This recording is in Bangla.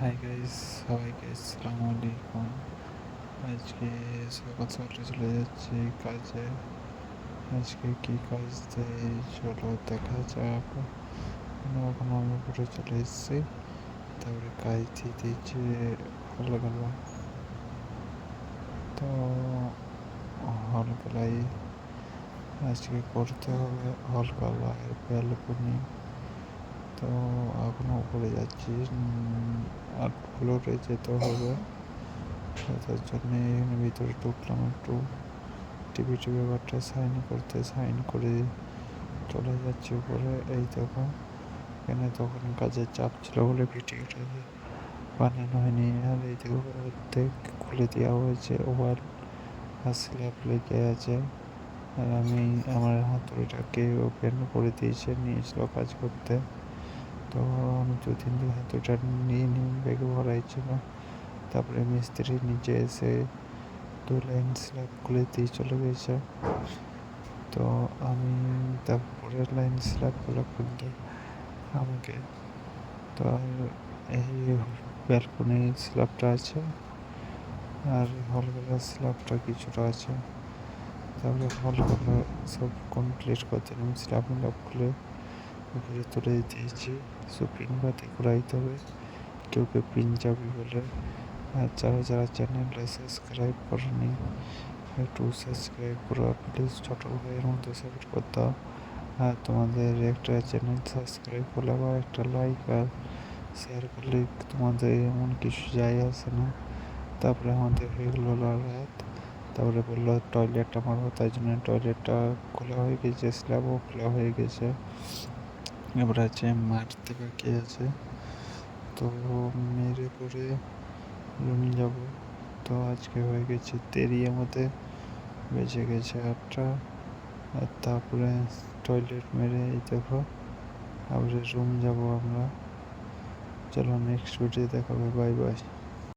হাই গাইস, সবাইকে আসসালামু আলাইকুম। আজকে সকাল সকালে চলে যাচ্ছি কাজে। আজকে কি কাজ দেয় চলো দেখা যাক। এখন আমি উপরে চলে এসেছি, তারপরে কাজ দিয়েছে হলগুলো। তো হলগুলাই আজকে করতে হবে, হলগুলার ব্যালকনি। তো এখন উপরে যাচ্ছি, আর ফ্লোরে যেতে হবে। তার জন্যে এখানে ভিতরে ঢুকলাম, একটু টিভি ব্যাপারটা সাইন করে চলে যাচ্ছি উপরে। এই দেখো, এখানে তখন কাজের চাপ ছিল বলে ভিডিওটা বানানো হয়নি। আর এই দেখো, অর্ধেক খুলে দেওয়া হয়েছে, ওয়াল আর স্ল্যাব লেগে আছে। আর আমি আমার হাতুড়িটাকে ওপেন করে দিয়েছে, নিয়েছিল কাজ করতে। তো আমি 2-3 দিন হাতুড়িটা নিয়ে ব্যাগে ভরাই ছিল। তারপরে মিস্ত্রি নিচে এসে 2 লাইন স্ল্যাব খুলে দিয়ে চলে গেছে। তো আমি তারপরের লাইন স্ল্যাবগুলো খুলতে আমাকে, তো এই ব্যালকনির স্ল্যাবটা আছে আর হলগুলোর স্ল্যাবটা কিছুটা আছে। তারপরে হলগুলো সব কমপ্লিট করতে আমি স্ল্যাব খুলে উপরে তুলে দিয়েছি। সুপিং বাতি ঘুরাইতে হবে, কেউ কেউ পিন যাবি বলে। আর যারা যারা চ্যানেলটা সাবস্ক্রাইব করেনি, একটু সাবস্ক্রাইব করো প্লিজ, ছোট ভাইয়ের মতো সাপোর্ট করতে। আর তোমাদের একটা চ্যানেল সাবস্ক্রাইব করলে বা একটা লাইক আর শেয়ার করলে তোমাদের এমন কিছু যায় আসে না। তারপরে আমাদের হয়ে গেলো রাত। তারপরে বললো টয়লেটটা মারবো, তাই জন্য টয়লেটটা খোলা হয়ে গেছে, স্ল্যাবও খোলা হয়ে গেছে। এবার আছে মারতে বাকি আছে। তো মেরে পরে রুম যাব। তো আজকে হয়ে গেছে দেরি, আমাদের বেজে গেছে 8টা। আর তারপরে টয়লেট মেরে এই দেখো তারপরে রুম যাব আমরা। চলো নেক্সট ভিডিও দেখাবে, বাই বাই।